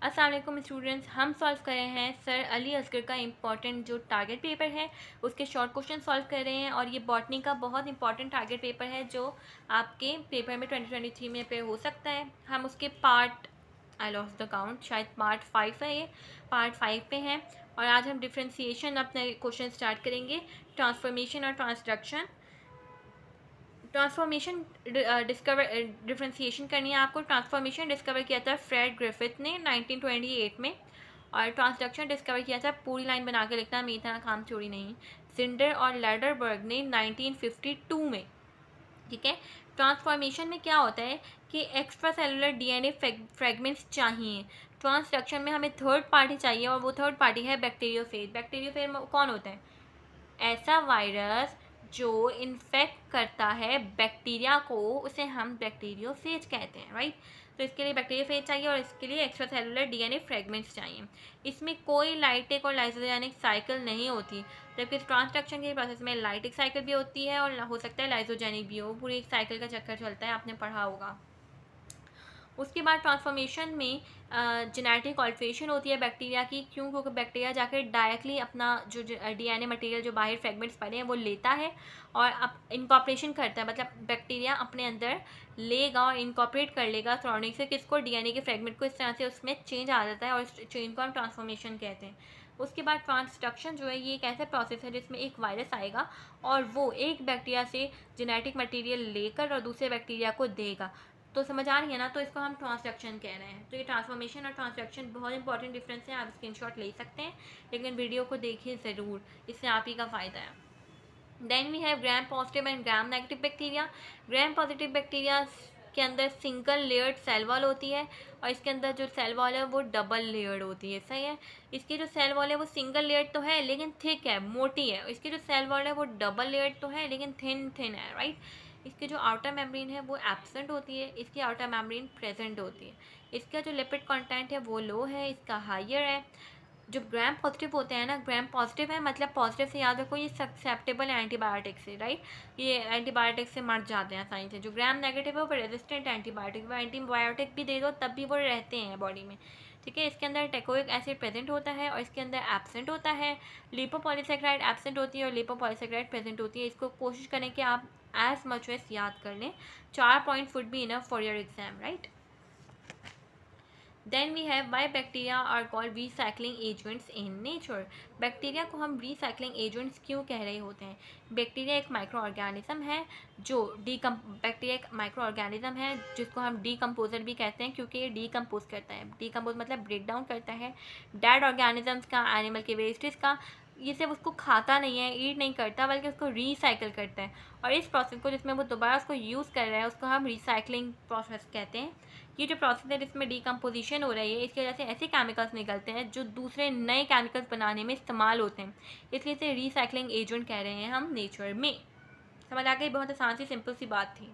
अस्सलाम वालेकुम स्टूडेंट्स, हम सॉल्व कर रहे हैं सर अली असगर का इम्पॉर्टेंट जो टारगेट पेपर है उसके शॉर्ट क्वेश्चन सॉल्व कर रहे हैं। और ये बॉटनी का बहुत इंपॉर्टेंट टारगेट पेपर है जो आपके पेपर में 2023 में पे हो सकता है। हम उसके part I lost the count, शायद पार्ट 5 है, ये पार्ट 5 पे हैं। और आज हम डिफ्रेंसीशन अपने क्वेश्चन स्टार्ट करेंगे, ट्रांसफॉर्मेशन और ट्रांसडक्शन। ट्रांसफॉर्मेशन डिस्कवर डिफ्रेंसिएशन करनी है आपको। ट्रांसफॉर्मेशन डिस्कवर किया था फ्रेड ग्रिफिथ ने 1928 में, और ट्रांसडक्शन डिस्कवर किया था, पूरी लाइन बना के लिखना, मेरी तरह काम चोरी नहीं, जिंडर और लैडरबर्ग ने 1952 में। ठीक है, ट्रांसफॉर्मेशन में क्या होता है कि एक्स्ट्रा सेलुलर डीएनए फ्रेगमेंट्स चाहिए। ट्रांसडक्शन में हमें थर्ड पार्टी चाहिए, और वो थर्ड पार्टी है बैक्टीरियोफेज। बैक्टीरियोफेज कौन होता है? ऐसा वायरस जो इन्फेक्ट करता है बैक्टीरिया को, उसे हम बैक्टीरियोफेज कहते हैं, राइट। तो इसके लिए बैक्टीरियोफेज चाहिए और इसके लिए एक्स्ट्रा सेलुलर डीएनए फ्रेगमेंट्स चाहिए। इसमें कोई लाइटिक और लाइसोजेनिक साइकिल नहीं होती, जबकि ट्रांसडक्शन के प्रोसेस में लाइटिक साइकिल भी होती है और हो सकता है लाइसोजेनिक भी हो। पूरी एक साइकिल का चक्कर चलता है, आपने पढ़ा होगा। उसके बाद ट्रांसफॉर्मेशन में जेनेटिक ऑल्ट्रेशन होती है बैक्टीरिया की। क्यों? क्योंकि बैक्टीरिया जाकर डायरेक्टली अपना जो डीएनए मटेरियल जो बाहर फ्रेगमेंट्स पड़े हैं वो लेता है और अब इनकॉपरेशन करता है, मतलब बैक्टीरिया अपने अंदर लेगा और इनकॉपरेट कर लेगा सराउंडिंग से किसको, डीएनए के फ्रेगमेंट को। इस तरह से उसमें चेंज आ जाता है और इस चेंज को हम ट्रांसफॉर्मेशन कहते हैं। उसके बाद ट्रांसडक्शन जो है ये एक ऐसा प्रोसेस है जिसमें एक वायरस आएगा और वो एक बैक्टीरिया से जेनेटिक मटेरियल लेकर और दूसरे बैक्टीरिया को देगा। तो समझ आ रही है ना? तो इसको हम ट्रांसडक्शन कह रहे हैं। तो ये ट्रांसफॉर्मेशन और ट्रांसडक्शन बहुत इंपॉर्टेंट डिफरेंस है, आप स्क्रीनशॉट ले सकते हैं, लेकिन वीडियो को देखिए ज़रूर, इससे आप ही का फ़ायदा है। Then we have gram positive and gram negative bacteria. Gram positive bacteria के अंदर सिंगल लेयर्ड सेल वॉल होती है और इसके अंदर जो सेल वॉल है वो डबल लेयर्ड होती है, सही है। इसकी जो सेल वॉल है वो सिंगल लेयर्ड तो है लेकिन थिक है, मोटी है। इसकी जो सेल वॉल है वो डबल लेयर्ड तो है लेकिन थिन है, राइट। इसकी जो आउटर मेम्ब्रेन है वो एब्सेंट होती है, इसकी आउटर मेम्ब्रेन प्रेजेंट होती है। इसका जो लिपिड कंटेंट है वो लो है, इसका हायर है। जो ग्राम पॉजिटिव होते हैं ना, ग्राम पॉजिटिव है मतलब पॉजिटिव से याद रखो ये ससेप्टेबल है एंटीबायोटिक से, राइट। ये एंटीबायोटिक से मर जाते हैं आसानी से। जो ग्राम नेगेटिव है वो रेजिस्टेंट एंटीबायोटिक, वो एंटीबायोटिक भी दे दो तब भी वो रहते हैं बॉडी में, ठीक है। इसके अंदर टेकोइक एसिड प्रेजेंट होता है और इसके अंदर एब्सेंट होता है। लिपोपॉलीसेकेराइड एब्सेंट होती है और लिपोपॉलीसेकेराइड प्रेजेंट होती है। इसको कोशिश करें कि आप एज मच एज याद कर लें। 4 point would be enough for your exam, right. Then we have why bacteria are called recycling agents in nature. Bacteria को हम रीसाइक्लिंग एजेंट्स क्यों कह रहे होते हैं? बैक्टीरिया एक माइक्रो ऑर्गेनिज्म है जो बैक्टीरिया एक माइक्रो ऑर्गेनिज्म है जिसको हम डीकम्पोजर भी कहते हैं, क्योंकि ये डीकम्पोज करता है। डीकम्पोज मतलब ब्रेक डाउन करता है डेड ऑर्गेनिजम्स का, एनिमल के वेस्टेज का। ये सिर्फ उसको खाता नहीं है, ईट नहीं करता, बल्कि उसको रीसाइकिल करता है। और इस प्रोसेस को जिसमें वो दोबारा उसको यूज़ कर रहा है उसको हम रिसाइकलिंग प्रोसेस कहते हैं। ये जो प्रोसेस है जिसमें डीकम्पोजिशन हो रही है, इसकी वजह से ऐसे केमिकल्स निकलते हैं जो दूसरे नए केमिकल्स बनाने में इस्तेमाल होते हैं, इसलिए इसे रिसाइकलिंग एजेंट कह रहे हैं हम नेचर में। समझ आ गई? बहुत आसान सी सिंपल सी बात थी।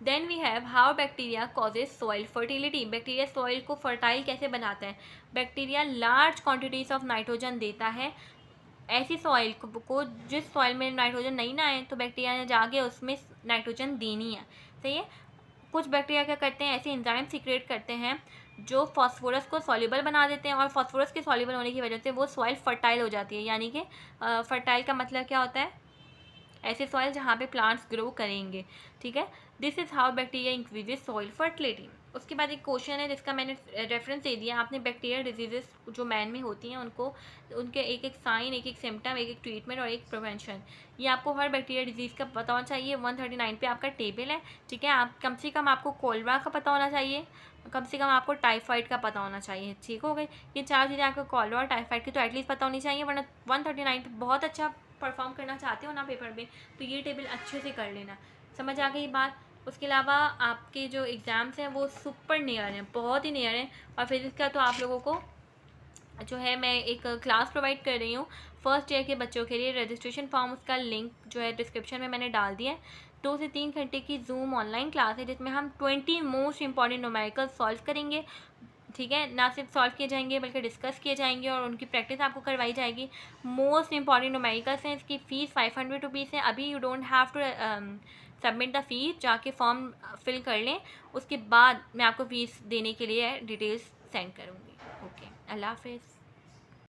Then we have how bacteria causes soil fertility. Bacteria soil को फर्टाइल कैसे बनाता है? Bacteria large quantities of nitrogen देता है ऐसी सॉइल को जिस सॉइल में नाइट्रोजन नहीं ना आए, तो बैक्टीरिया ने जाके उसमें नाइट्रोजन देनी है, सही है। कुछ बैक्टीरिया क्या करते हैं, ऐसे एंजाइम सीक्रेट करते हैं जो फास्फोरस को सॉल्युबल बना देते हैं और फास्फोरस के सॉल्युबल होने की वजह से वो सॉइल फर्टाइल हो जाती है। यानी कि फर्टाइल का मतलब क्या होता है? ऐसे सॉइल जहाँ पे प्लांट्स ग्रो करेंगे, ठीक है। This is how bacteria increases soil fertility. उसके बाद एक क्वेश्चन है जिसका मैंने रेफरेंस दे दिया आपने। बैक्टीरियल डिजीजेस जो मैन में होती हैं उनको, उनके एक एक साइन, एक एक सिम्टम, एक एक ट्रीटमेंट और एक प्रिवेंशन, ये आपको हर बैक्टीरियल डिजीज़ का पता होना चाहिए। 139 पे आपका टेबल है, ठीक है। आप कम से कम आपको कोलरा का पता होना चाहिए, कम से कम आपको टाइफाइड का पता होना चाहिए, ठीक हो गई। ये 4 चीज़ें आपको कोलरा और टाइफाइड की तो एटलीस्ट पता होनी चाहिए, वरना 139 पे बहुत अच्छा परफॉर्म करना चाहते हो ना पेपर में, तो ये टेबल अच्छे से कर लेना। समझ आ गई बात? उसके अलावा आपके जो एग्ज़ाम्स हैं वो सुपर नियर हैं, बहुत ही नियर हैं। और फिजिक्स का तो आप लोगों को जो है मैं एक क्लास प्रोवाइड कर रही हूँ फर्स्ट ईयर के बच्चों के लिए। रजिस्ट्रेशन फॉर्म उसका लिंक जो है डिस्क्रिप्शन में मैंने डाल दिया है। 2 से 3 घंटे की जूम ऑनलाइन क्लास है जिसमें हम 20 मोस्ट इंपॉर्टेंट न्यूमेरिकल सॉल्व करेंगे, ठीक है। ना सिर्फ सॉल्व किए जाएंगे बल्कि डिस्कस किए जाएंगे और उनकी प्रैक्टिस आपको करवाई जाएगी। मोस्ट इंपॉर्टेंट न्यूमेरिकल्स हैं। इसकी फ़ीस 500 रुपीज़ है। अभी you don't have to submit the fees, जाके फॉर्म फिल कर लें, उसके बाद मैं आपको फ़ीस देने के लिए डिटेल्स सेंड करूँगी। ओके, अल्लाह हाफिज़।